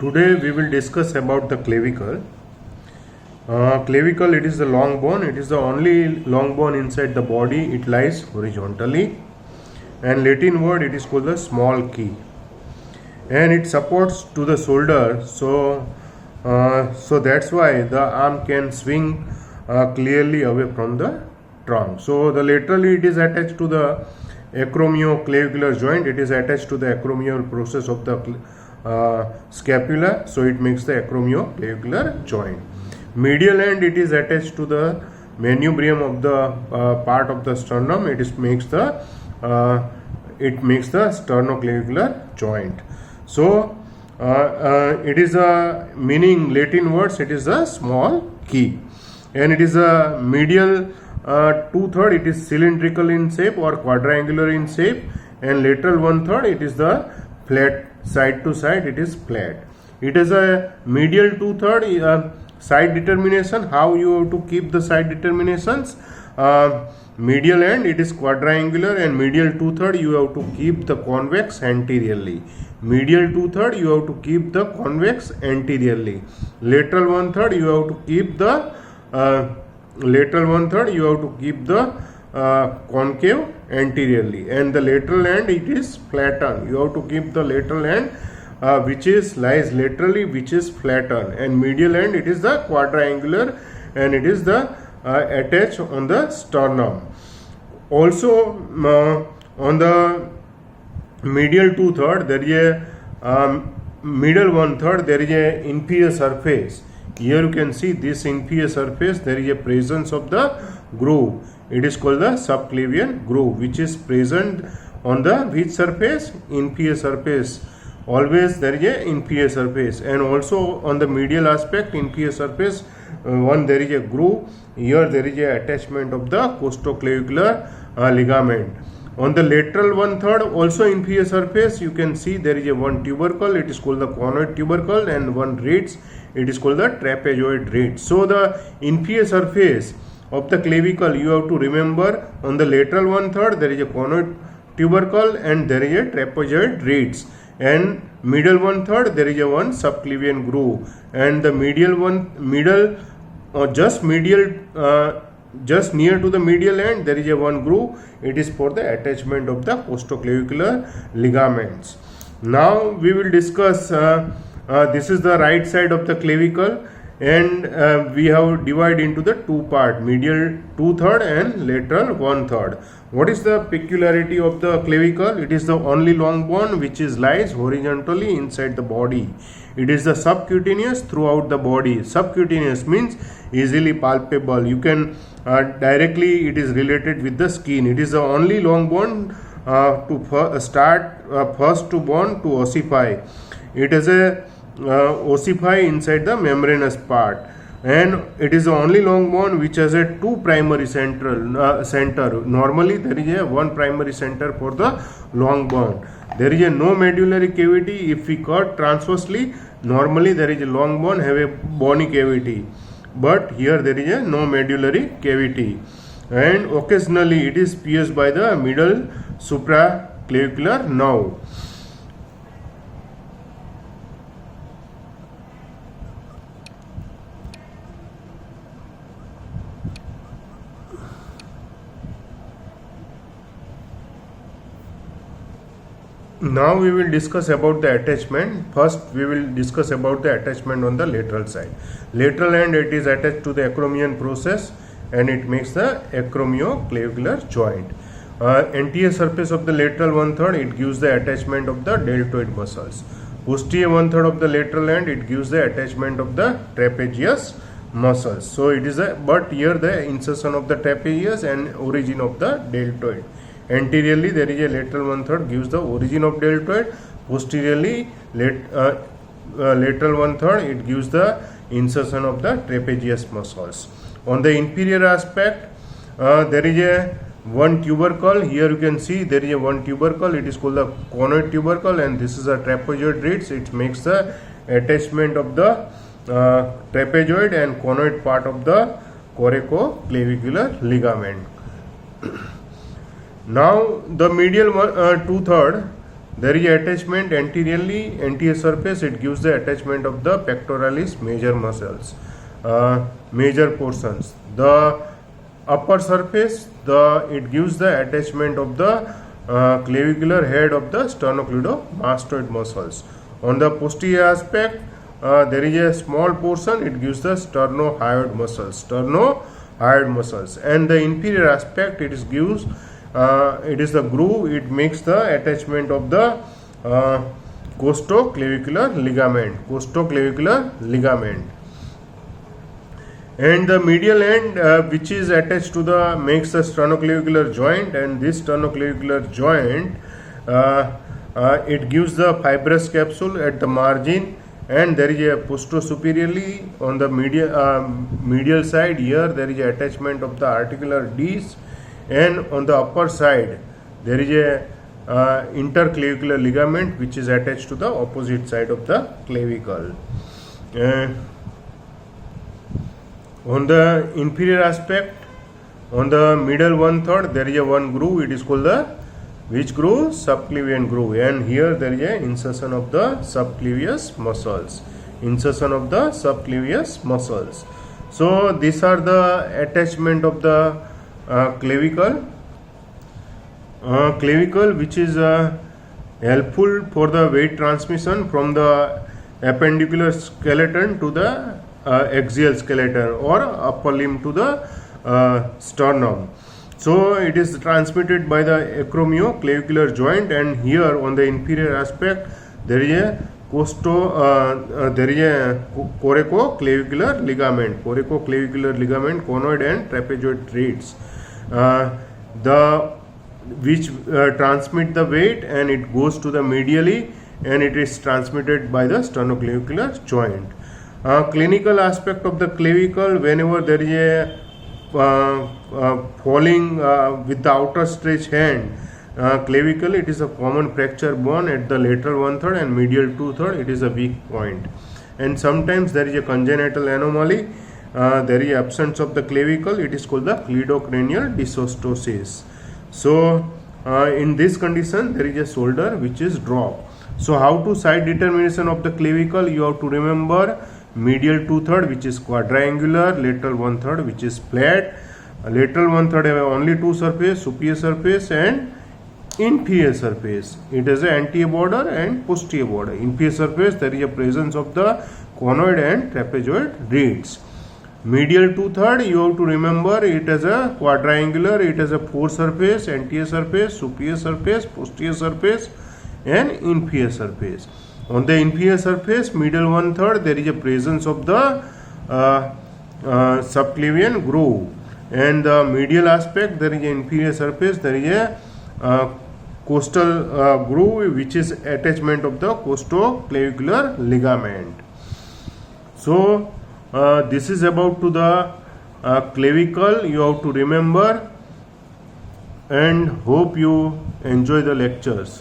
Today we will discuss about the clavicle. Clavicle, it is the long bone. It is the only long bone inside the body. It lies horizontally, and Latin word it is called the small key, and it supports to the shoulder. So that's why the arm can swing clearly away from the trunk. So the laterally it is attached to the acromioclavicular joint. It is attached to the acromial process of the scapula, so it makes the acromioclavicular joint. Medial end it is attached to the manubrium of the part of the sternum. It makes the sternoclavicular joint. So it is a meaning Latin words. It is a small key, and it is a medial 2/3. It is cylindrical in shape or quadrangular in shape, and lateral 1/3 it is the flat. Side to side it is flat. It is a medial 2/3 side determination. How you have to keep the side determinations? Medial end it is quadrangular, and medial 2/3 you have to keep the convex anteriorly. Medial 2/3 you have to keep the convex anteriorly. Lateral 1/3 you have to keep the concave anteriorly, and the lateral end it is flattened. You have to keep the lateral end which is lies laterally, which is flattened, and medial end it is the quadrangular, and it is the attached on the sternum. Also on the medial 2/3 there is a middle 1/3 there is a inferior surface. Here you can see this inferior surface. There is a presence of the groove. It is called the subclavian groove, which is present on the which surface? Inferior surface. Always there is a inferior surface, and also on the medial aspect inferior surface there is a groove. Here there is a attachment of the costoclavicular ligament. On the lateral 1/3 also inferior surface, you can see there is a one tubercle. It is called the conoid tubercle, and one reeds. It is called the trapezoid reed. So the inferior surface of the clavicle you have to remember. On the lateral 1/3 there is a conoid tubercle, and there is a trapezoid reeds, and middle 1/3 there is a one subclavian groove, and the just near to the medial end there is a one groove. It is for the attachment of the costoclavicular ligaments. Now we will discuss this is the right side of the clavicle, and we have divided into the two part, medial 2/3 and lateral 1/3. What is the peculiarity of the clavicle? It is the only long bone which lies horizontally inside the body. It is the subcutaneous throughout the body. Subcutaneous means easily palpable. You can directly, it is related with the skin. It is the only long bone to start first to bone to ossify. It is a ossify inside the membranous part, and it is the only long bone which has a two primary center. Normally there is a one primary center for the long bone. There is a no medullary cavity. If we cut transversely, normally there is a long bone have a bony cavity, but here there is a no medullary cavity, and occasionally it is pierced by the middle supraclavicular nerve. Now we will discuss about the attachment. First we will discuss about the attachment on the lateral side. Lateral end it is attached to the acromion process, and it makes the acromioclavicular joint. Anterior surface of the lateral 1/3 it gives the attachment of the deltoid muscles. Posterior 1/3 of the lateral end it gives the attachment of the trapezius muscles. So it is but here the insertion of the trapezius and origin of the deltoid. Anteriorly there is a lateral 1/3 gives the origin of deltoid. Posteriorly lateral 1/3 it gives the insertion of the trapezius muscles. On the inferior aspect there is a one tubercle. Here you can see there is a one tubercle. It is called the conoid tubercle, and this is a trapezoid reeds. It makes the attachment of the trapezoid and conoid part of the coracoclavicular ligament. Now the medial 2/3 There is attachment anteriorly, anterior surface. It gives the attachment of the pectoralis major muscles, major portions. The upper surface, it gives the attachment of the clavicular head of the sternocleidomastoid muscles. On the posterior aspect, there is a small portion. It gives the sternohyoid muscles, and the inferior aspect, it is the groove. It makes the attachment of the costoclavicular ligament. And the medial end, which is attached to makes the sternoclavicular joint, and this sternoclavicular joint, it gives the fibrous capsule at the margin, and there is a posteriorly on the medial side. Here there is a attachment of the articular disc, and on the upper side there is a interclavicular ligament which is attached to the opposite side of the clavicle. On the inferior aspect, on the middle 1/3, there is a one groove. It is called the which groove? Subclavian groove. And here there is a insertion of the subclavius muscles. So these are the attachment of the clavicle. Clavicle, which is helpful for the weight transmission from the appendicular skeleton to the axial skeleton or upper limb to the sternum. So it is transmitted by the acromioclavicular joint, and here on the inferior aspect there is a coracoclavicular ligament, conoid and trapezoid threads, which transmit the weight, and it goes to the medially, and it is transmitted by the sternoclavicular joint. Clinical aspect of the clavicle, whenever there is a falling with the outer stretch hand clavicle, it is a common fracture bone at the lateral 1/3 and medial 2/3. It is a weak point, and sometimes there is a congenital anomaly. There is absence of the clavicle. It is called the cleidocranial dysostosis. So in this condition there is a shoulder which is dropped. So how to side determination of the clavicle? You have to remember medial 2/3 which is quadrangular, lateral 1/3 which is flat. Lateral 1/3 have only two surface, superior surface and inferior surface. It has an anterior border and posterior border. Inferior surface, there is a presence of the conoid and trapezoid reeds. Medial 2/3, you have to remember, it has a quadrangular, it has a four surface, anterior surface, superior surface, posterior surface and inferior surface. On the inferior surface, middle 1/3, there is a presence of the subclavian groove, and the medial aspect, there is an inferior surface, there is a costal groove which is attachment of the costoclavicular ligament. So this is about to the clavicle. You have to remember, and hope you enjoy the lectures.